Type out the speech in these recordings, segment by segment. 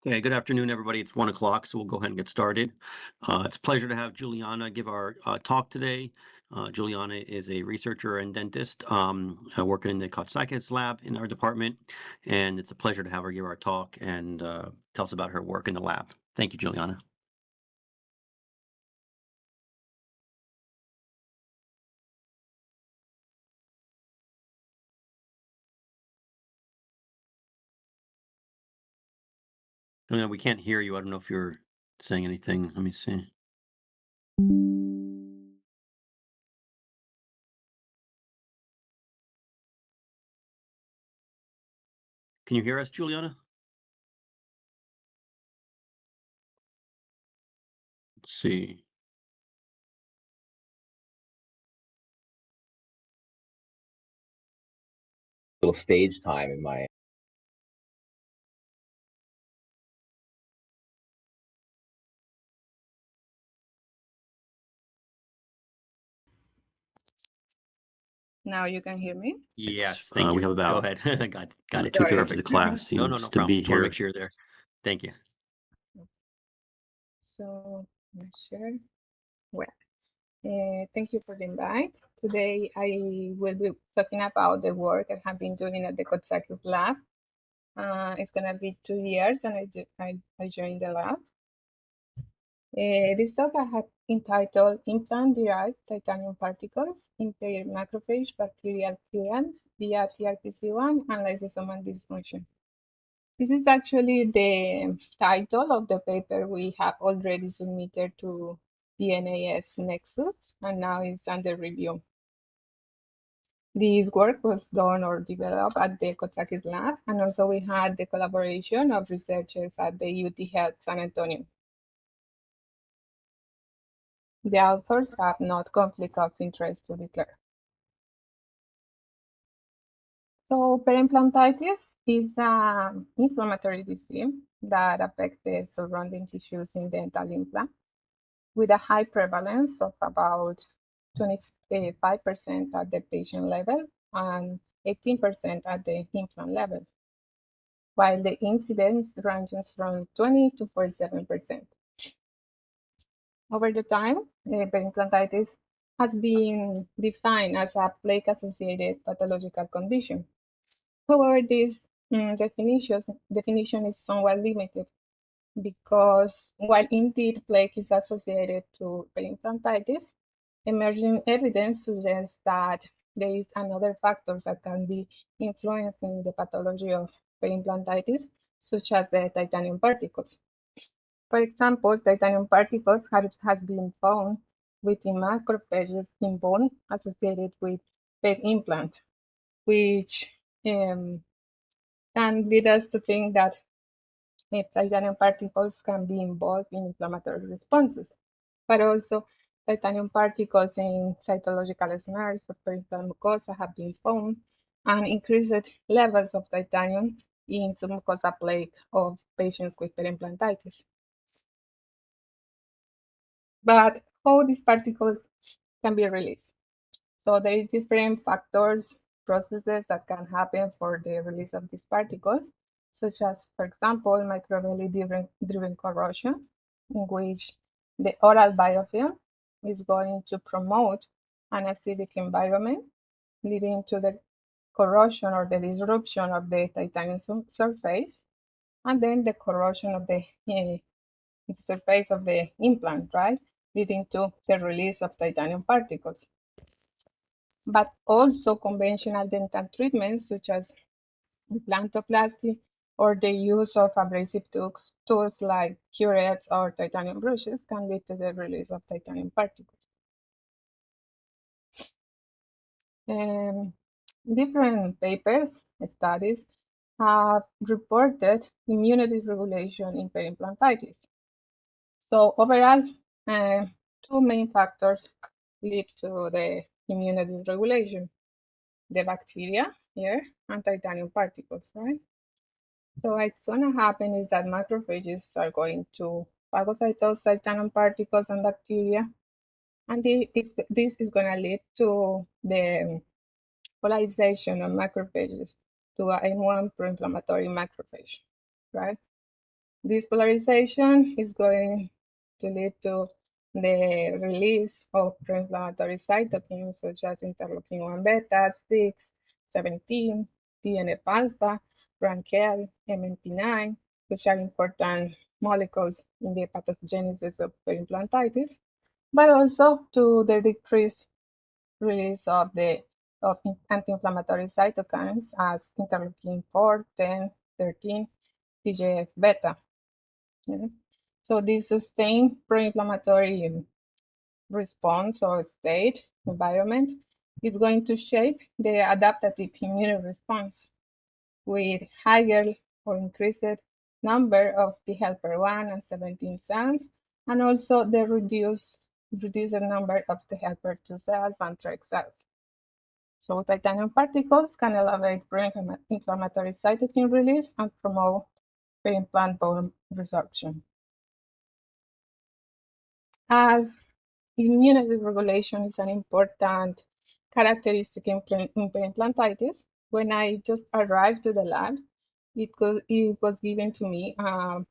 Okay, good afternoon, everybody. It's 1 o'clock, so we'll go ahead and get started. It's a pleasure to have Juliana give our talk today. Juliana is a researcher and dentist working in the Cotsakis lab in our department, and it's a pleasure to have her give our talk and tell us about her work in the lab. Thank you, Juliana. Juliana, we can't hear you. I don't know if you're saying anything. Let me see. Can you hear us, Juliana? Let's see. Little stage time in my Now you can hear me? Yes, thank we you. have Go about ahead. Got it. Sorry. Two-thirds of the class No, no, seems no to problem. be Just want to here. make sure you're there. Thank you. So, let's share. Well, thank you for the invite. Today, I will be talking about the work I have been doing at the Cotsakis lab. It's gonna be 2 years, and I joined the lab. This talk I have entitled Implant-Derived Titanium Particles Impair Macrophage Bacterial Clearance via TRPC1 and Lysosomal Dysfunction. This is actually the title of the paper we have already submitted to PNAS Nexus, and now it's under review. This work was done or developed at the Cotsakis lab, and also we had the collaboration of researchers at the UT Health San Antonio. The authors have not conflict of interest to declare. So periimplantitis is an inflammatory disease that affects the surrounding tissues in dental implants, with a high prevalence of about 25% at the patient level and 18% at the implant level, while the incidence ranges from 20 to 47%. Over the time, periimplantitis has been defined as a plaque-associated pathological condition. However, this definition is somewhat limited because while indeed plaque is associated to periimplantitis, emerging evidence suggests that there is another factor that can be influencing the pathology of periimplantitis, such as the titanium particles. For example, titanium particles has been found within macrophages in bone associated with peri-implant, which can lead us to think that titanium particles can be involved in inflammatory responses, but also titanium particles in cytological smears of peripheral mucosa have been found, and increased levels of titanium in submucosal plaque of patients with periimplantitis. But how these particles can be released? So there is different factors, processes that can happen for the release of these particles, such as, for example, microbially driven corrosion, in which the oral biofilm is going to promote an acidic environment, leading to the corrosion or the disruption of the titanium surface, and then the corrosion of the surface of the implant, right? Leading to the release of titanium particles. But also conventional dental treatments such as implantoplasty or the use of abrasive tools like curettes or titanium brushes can lead to the release of titanium particles. Different papers, studies have reported immunity regulation in periimplantitis. So overall, two main factors lead to the immunity regulation: the bacteria here and titanium particles, right? So what's gonna happen is that macrophages are going to phagocytose titanium particles and bacteria, and this is gonna lead to the polarization of macrophages to a M1 pro-inflammatory macrophage, right? This polarization is going to lead to the release of pro-inflammatory cytokines such as interleukin-1 beta, 6, 17, TNF-alpha, RANKL, MMP9, which are important molecules in the pathogenesis of periimplantitis, but also to the decreased release of anti-inflammatory cytokines as interleukin-4, 10, 13, TGF-beta. Okay. So this sustained pro-inflammatory response or state environment is going to shape the adaptive immune response with higher or increased number of T helper 1 and 17 cells, and also the reduced number of T helper 2 cells and TREG cells. So titanium particles can elevate pro-inflammatory cytokine release and promote peri-implant bone resorption. As immunity regulation is an important characteristic in periimplantitis, when I just arrived to the lab, it was given to me a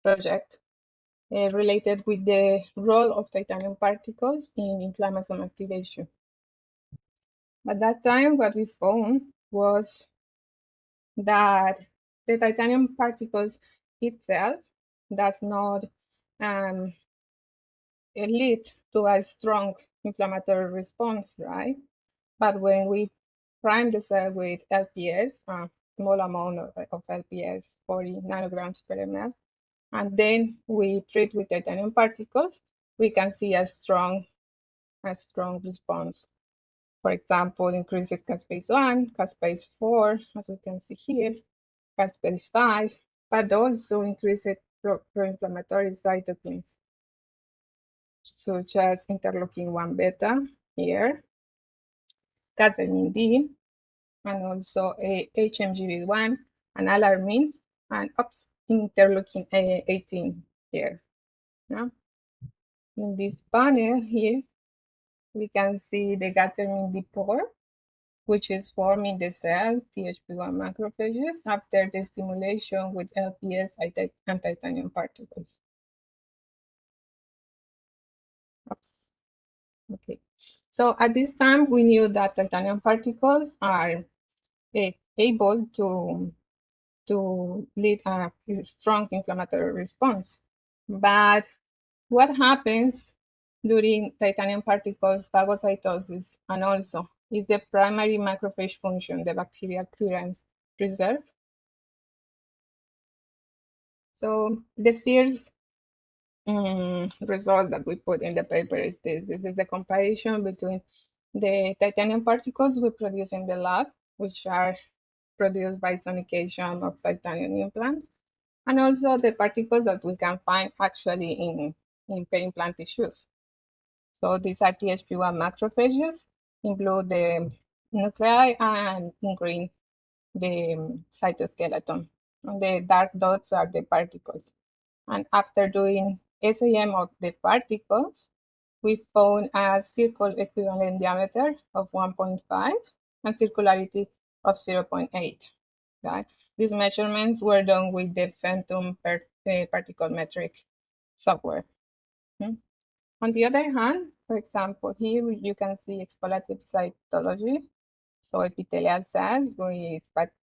project related with the role of titanium particles in inflammasome activation. At that time, what we found was that the titanium particles itself does not lead to a strong inflammatory response, right? But when we prime the cell with LPS, a small amount of LPS, 40 nanograms per ml, and then we treat with titanium particles, we can see a strong response. For example, increased caspase-1, caspase-4, as we can see here, caspase-5, but also increased pro-inflammatory cytokines, such as interleukin-1 beta here, cathepsin D, and also HMGB1 and alarmin, and interleukin 18 here. Yeah. In this panel here, we can see the cathepsin D pore, which is formed in the cell THP1 macrophages after the stimulation with LPS and titanium particles. Oops. Okay. So at this time, we knew that titanium particles are able to lead a strong inflammatory response. But what happens during titanium particles phagocytosis and also is the primary macrophage function, the bacterial clearance, preserved? So the first result that we put in the paper is this. This is the comparison between the titanium particles we produce in the lab, which are produced by sonication of titanium implants, and also the particles that we can find actually in peri-implant tissues. So these are THP1 macrophages, include the nuclei, and in green, the cytoskeleton. And the dark dots are the particles. And after doing SAM of the particles, we found a circle equivalent diameter of 1.5 and circularity of 0.8. Right? These measurements were done with the Phantom particle metric software. On the other hand, for example, here you can see exfoliative cytology, so epithelial cells with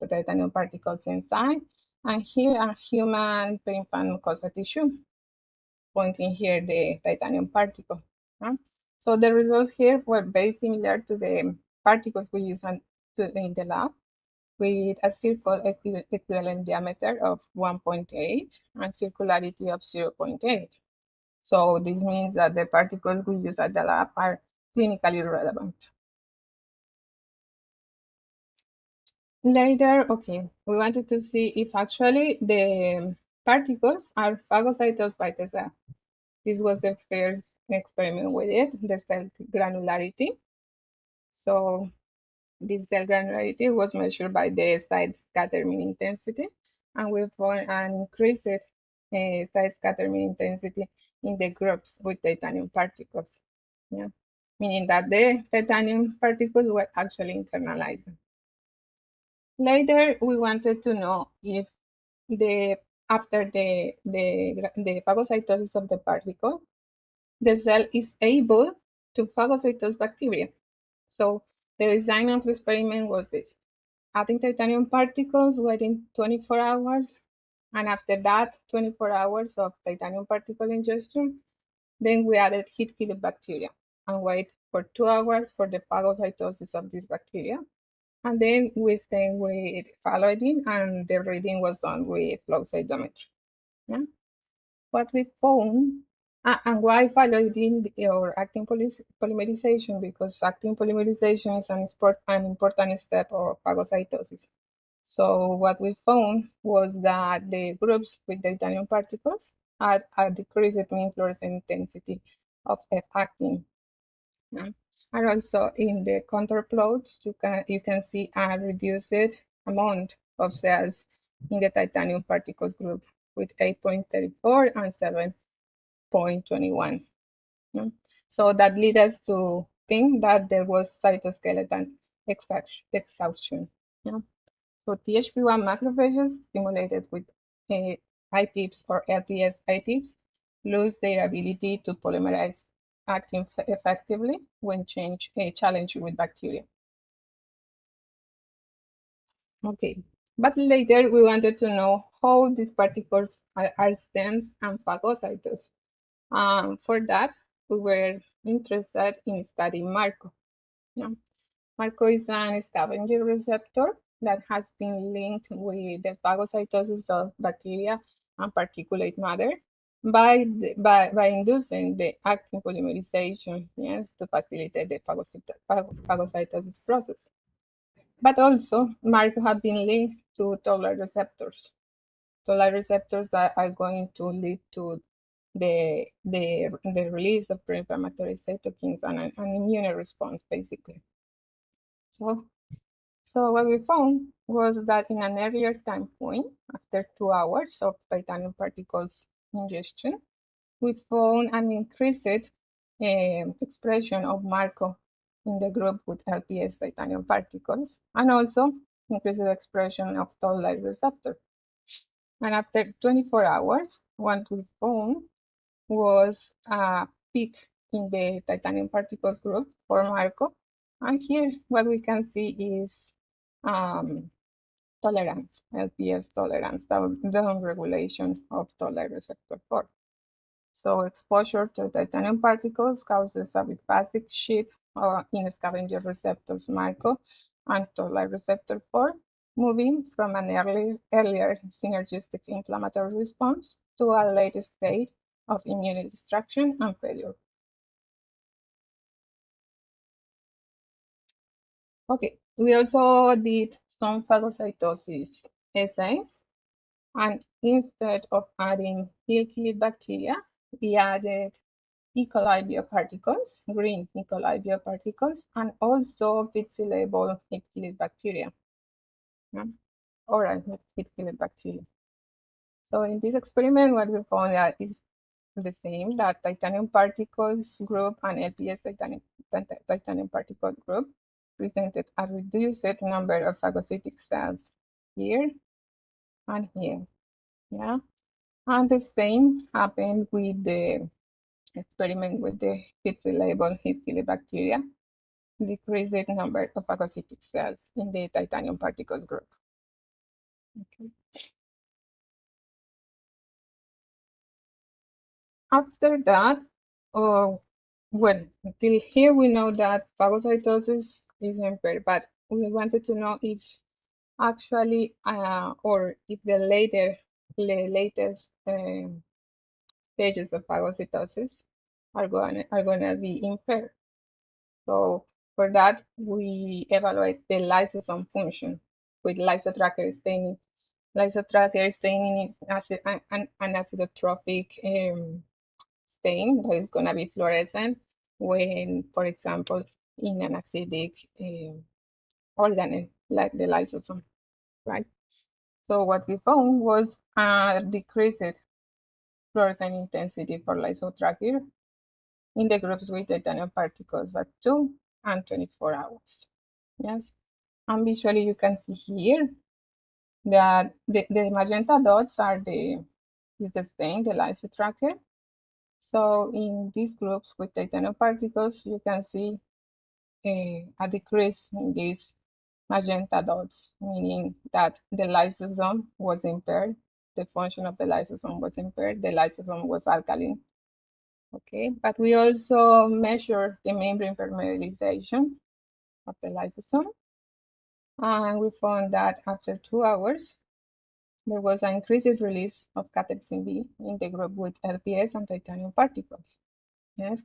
the titanium particles inside, and here a human peri-implant mucosa tissue, pointing here the titanium particle. So the results here were very similar to the particles we use in the lab, with a circle equivalent diameter of 1.8 and circularity of 0.8. So this means that the particles we use at the lab are clinically relevant. Later, okay, we wanted to see if actually the particles are phagocytosed by the cell. This was the first experiment we did, the cell granularity. So this cell granularity was measured by the side scattering intensity, and we found an increased side scattering intensity in the groups with titanium particles. Yeah, meaning that the titanium particles were actually internalized. Later, we wanted to know if the after the phagocytosis of the particle, the cell is able to phagocytose bacteria. So the design of the experiment was this: adding titanium particles waiting 24 hours, and after that 24 hours of titanium particle ingestion, then we added heat-killed bacteria and wait for 2 hours for the phagocytosis of this bacteria. And then we stay with phalloidine, and the reading was done with flow cytometry. Yeah? What we found, and why phalloidine or actin polymerization? Because actin polymerization is an important step of phagocytosis. So what we found was that the groups with titanium particles had a decreased mean fluorescent intensity of F-actin. Yeah. And also in the contour plots, you can see a reduced amount of cells in the titanium particle group with 8.34 and 7.21. Yeah. So that leads us to think that there was cytoskeleton exhaustion. Yeah. So THP1 macrophages stimulated with ITIPs or LPS ITIPs lose their ability to polymerize actin effectively when challenged with bacteria. Okay, but later we wanted to know how these particles are sensed and phagocytosed. For that, we were interested in studying MARCO. Yeah. MARCO is an scavenger receptor that has been linked with the phagocytosis of bacteria and particulate matter by inducing the actin polymerization, yes, to facilitate the phagocytosis process. But also, MARCO have been linked to toll-like receptors. Toll-like receptors that are going to lead to the release of pro-inflammatory cytokines and an immune response, basically. So what we found was that in an earlier time point, after 2 hours of titanium particles ingestion, we found an increased expression of MARCO in the group with LPS titanium particles, and also increased expression of toll-like receptor. And after 24 hours, what we found was a peak in the titanium particle group for MARCO. And here what we can see is tolerance, LPS tolerance, down regulation of toll-like receptor 4. So exposure to titanium particles causes a biphasic shift in scavenger receptors MARCO and toll-like receptor 4, moving from an earlier synergistic inflammatory response to a later state of immune destruction and failure. Okay, we also did some phagocytosis assays, and instead of adding ill-killed bacteria, we added E. coli bioparticles, green E. coli bioparticles, and also FITC-labeled heat-killed bacteria, oral heat-killed bacteria. So in this experiment, what we found is the same, that titanium particles group and LPS titanium particle group presented a reduced number of phagocytic cells here and here. Yeah, and the same happened with the experiment with the FITC-labeled heat-killed bacteria, decreased number of phagocytic cells in the titanium particles group. Okay. After that, well, until here we know that phagocytosis is impaired, but we wanted to know if actually, or if the latest stages of phagocytosis are gonna be impaired. So for that, we evaluate the lysosome function with lysotracker staining. Lysotracker staining is an acidotrophic stain that is going to be fluorescent when, for example, in an acidic organelle like the lysosome, right? So what we found was a decreased fluorescent intensity for lysotracker in the groups with titanium particles at 2 and 24 hours. Yes, and visually you can see here The magenta dots are is the same, the lyso tracker. So in these groups with titanium particles, you can see a decrease in these magenta dots, meaning that the lysosome was impaired, the function of the lysosome was impaired, the lysosome was alkaline. Okay, but we also measure the membrane permeabilization of the lysosome, and we found that after 2 hours, there was an increased release of cathepsin B in the group with LPS and titanium particles. Yes,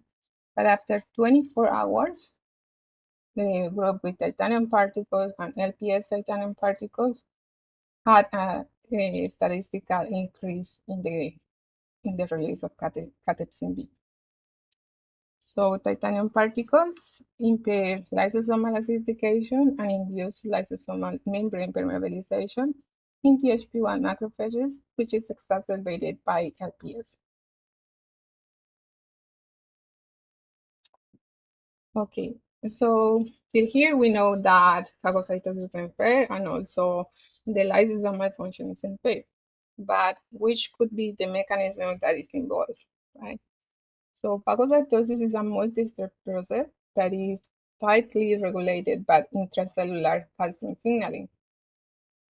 but after 24 hours, the group with titanium particles and LPS titanium particles had a statistical increase in the release of cathepsin B. So titanium particles impair lysosomal acidification and induce lysosomal membrane permeabilization in THP1 macrophages, which is exacerbated by LPS. Okay, so till here we know that phagocytosis is impaired and also the lysosomal function is impaired. But which could be the mechanism that is involved, right? So phagocytosis is a multi-step process that is tightly regulated by intracellular calcium signaling,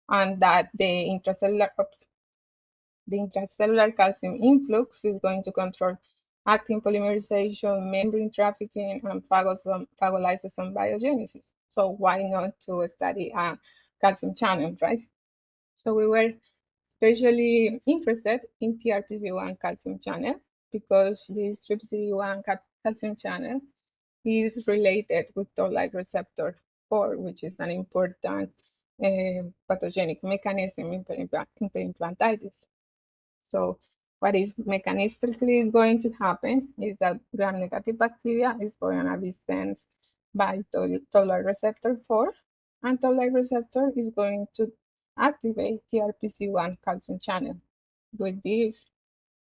and that the intracellular calcium influx is going to control actin polymerization, membrane trafficking, and phagolysosome biogenesis. So why not to study a calcium channel, right? So we were especially interested in TRPC1 calcium channel because this TRPC1 calcium channel is related with toll-like receptor 4, which is an important pathogenic mechanism in periimplantitis. So what is mechanistically going to happen is that gram-negative bacteria is going to be sensed by toll-like receptor 4, and toll-like receptor is going to activate TRPC1 calcium channel. With this,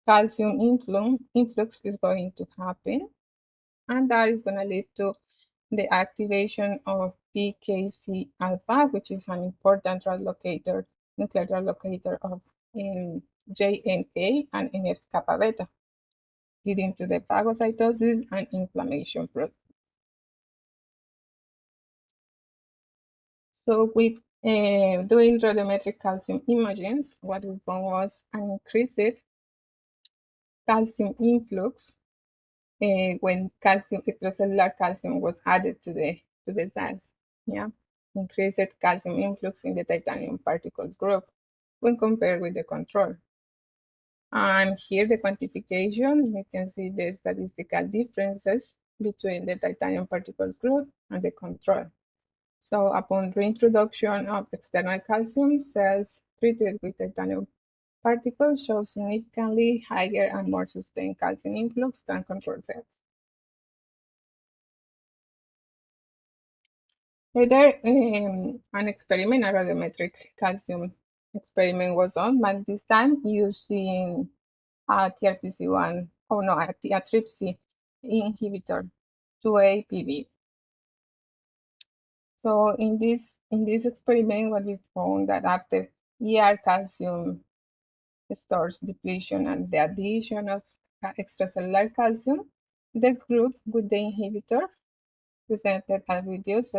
calcium influx is going to happen, and that is going to lead to the activation of PKC alpha, which is an important translocator, nuclear translocator of JNA and NF kappa beta, leading to the phagocytosis and inflammation process. So with doing radiometric calcium imaging, what we found was an increased calcium influx when extracellular calcium was added to the cells. Yeah, increased calcium influx in the titanium particles group when compared with the control. And here the quantification, you can see the statistical differences between the titanium particles group and the control. So upon reintroduction of external calcium, cells treated with titanium particles show significantly higher and more sustained calcium influx than control cells. Later, an experiment, a radiometric calcium experiment was done, but this time using a TRPC1, oh no, a TRPC inhibitor, 2-APV. So in this experiment, what we found that after ER calcium stores depletion and the addition of extracellular calcium, the group with the inhibitor presented a reduced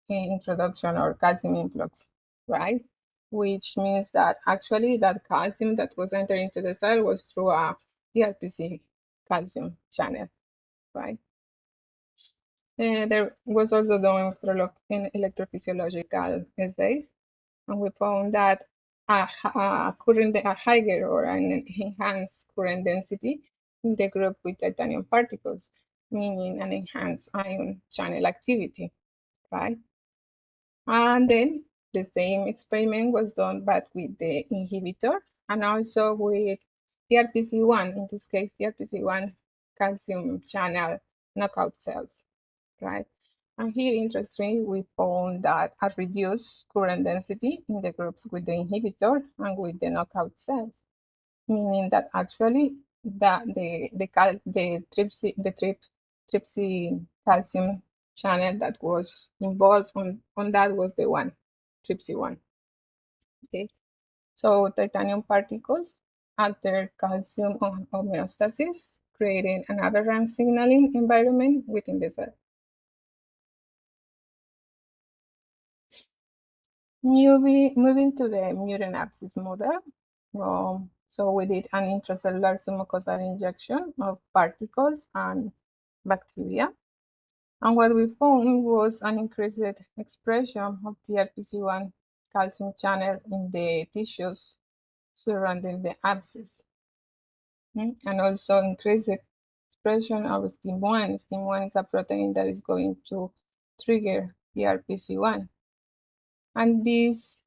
introduction or calcium influx, right? Which means that actually that calcium that was entering into the cell was through a TRPC calcium channel, right? And there was also done in electrophysiological assays, and we found that a higher or an enhanced current density in the group with titanium particles, meaning an enhanced ion channel activity, right? And then the same experiment was done but with the inhibitor and also with TRPC1, in this case, TRPC1 calcium channel knockout cells, right? And here, interestingly, we found that a reduced current density in the groups with the inhibitor and with the knockout cells, meaning that actually the trypsin calcium channel that was involved on that was the one TRPC1. Okay, so titanium particles alter calcium homeostasis, creating an aberrant signaling environment within the cell. Moving to the mutant abscess model. So we did an intracellular submucosal injection of particles and bacteria. And what we found was an increased expression of TRPC1 calcium channel in the tissues surrounding the abscess. And also increased expression of STIM1. STIM1 is a protein that is going to trigger TRPC1. And these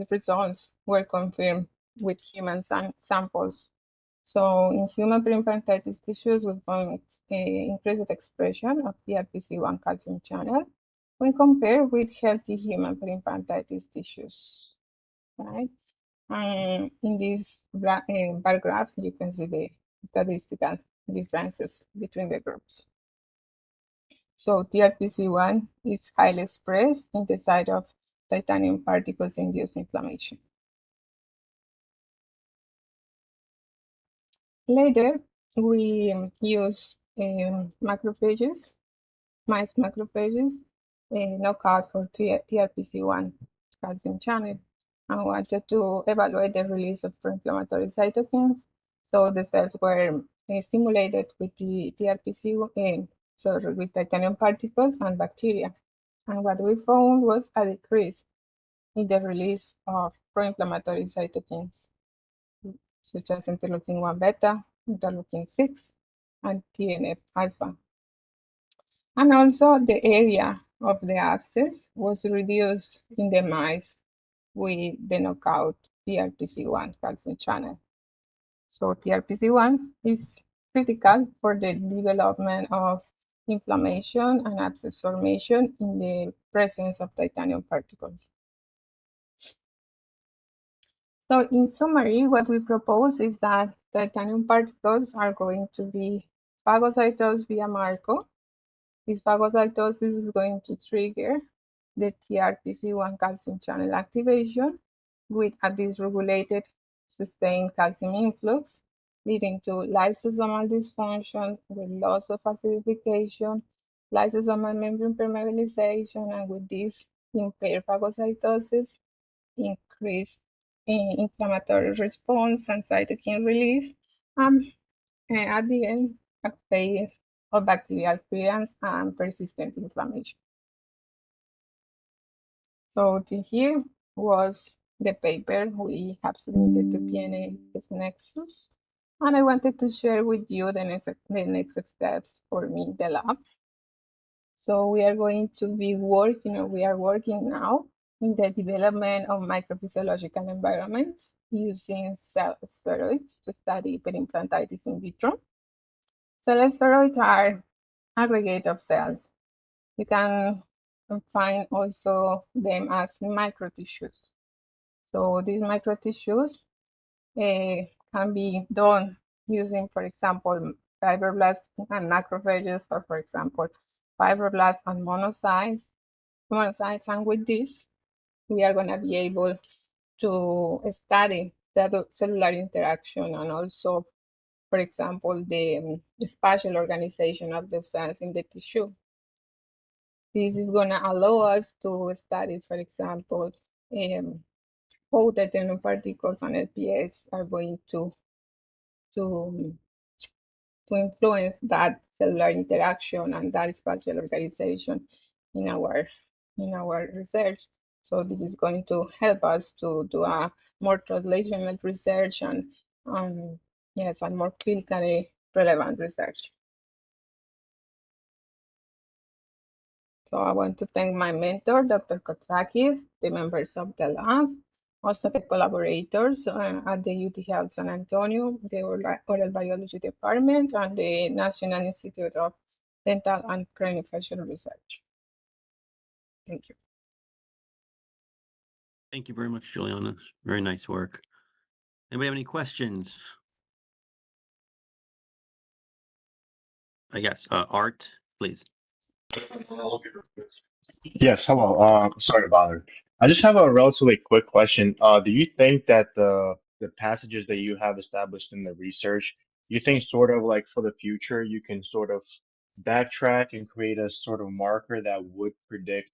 results were confirmed with human samples. So in human peripancreatitis tissues, we found increased expression of TRPC1 calcium channel when compared with healthy human peripancreatitis tissues, right? And in this bar graph, you can see the statistical differences between the groups. So TRPC1 is highly expressed in the site of titanium particles induced inflammation. Later, we use macrophages, mice macrophages, knockout for TRPC1 calcium channel, and wanted to evaluate the release of pro-inflammatory cytokines. So the cells were stimulated with the TRPC1, with titanium particles and bacteria. And what we found was a decrease in the release of pro-inflammatory cytokines, such as interleukin-1 beta, interleukin-6, and TNF-alpha. And also the area of the abscess was reduced in the mice with the knockout TRPC1 calcium channel. So TRPC1 is critical for the development of inflammation and abscess formation in the presence of titanium particles. So in summary, what we propose is that titanium particles are going to be phagocytosed via Marco. This phagocytosis is going to trigger the TRPC1 calcium channel activation with a dysregulated sustained calcium influx, leading to lysosomal dysfunction with loss of acidification, lysosomal membrane permeabilization, and with this impaired phagocytosis, increased inflammatory response and cytokine release, and at the end, a failure of bacterial clearance and persistent inflammation. So here was the paper we have submitted to PNAS Nexus, and I wanted to share with you the next steps for me in the lab. So we are going to be we are working now in the development of microphysiological environments using cell spheroids to study perimplantitis in vitro. Cell spheroids are aggregate of cells. You can find also them as microtissues. So these microtissues can be done using, for example, fibroblasts and macrophages, or for example, fibroblasts and monocytes. And with this, we are going to be able to study the cellular interaction and also, for example, the spatial organization of the cells in the tissue. This is going to allow us to study, for example, how the titanium particles and LPS are going to influence that cellular interaction and that spatial organization in our research. So this is going to help us to do a more translational research and yes, and more clinically relevant research. So I want to thank my mentor, Dr. Kotsakis, the members of the lab, also the collaborators at the UT Health San Antonio, the Oral Biology Department, and the National Institute of Dental and Craniofacial Research. Thank you. Thank you very much, Juliana. Very nice work. Anybody have any questions? Yes, Art, please. Yes, hello. Sorry to bother. I just have a relatively quick question. Do you think that the passages that you have established in the research, you think sort of like for the future, you can sort of backtrack and create a sort of marker that would predict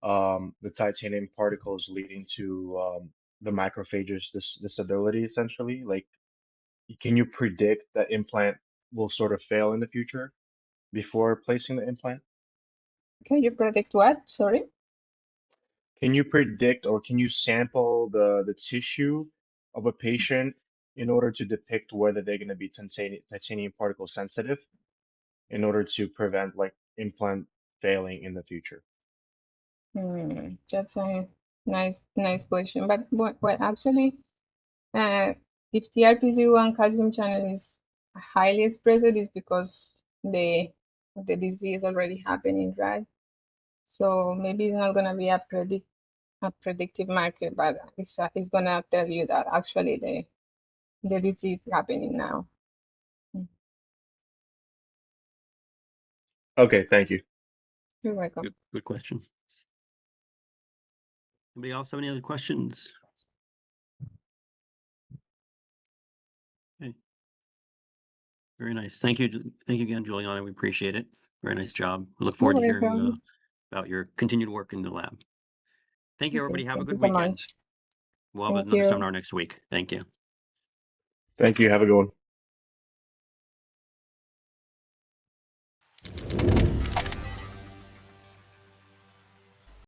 the titanium particles leading to the macrophages disability essentially? Like, can you predict that implant will sort of fail in the future before placing the implant? Can you predict what? Sorry. Can you predict or can you sample the tissue of a patient in order to depict whether they're going to be titanium particle sensitive in order to prevent like implant failing in the future? That's a nice question. But actually, uh, if TRPC1 calcium channel is highly expressed, it's because the disease already happening, right? So maybe it's not gonna be a predictive marker, but it's gonna tell you that actually the disease happening now. Okay, thank you. You're welcome. Good question. Anybody else have any other questions? Okay. Very nice. Thank you. Thank you again, Juliana. We appreciate it. Very nice job. We look forward to You're hearing welcome. about your continued work in the lab. Thank you, Okay, everybody. Have a thank you good so weekend. much. We'll have Thank another you. seminar next week. Thank you. Thank you. Have a good one.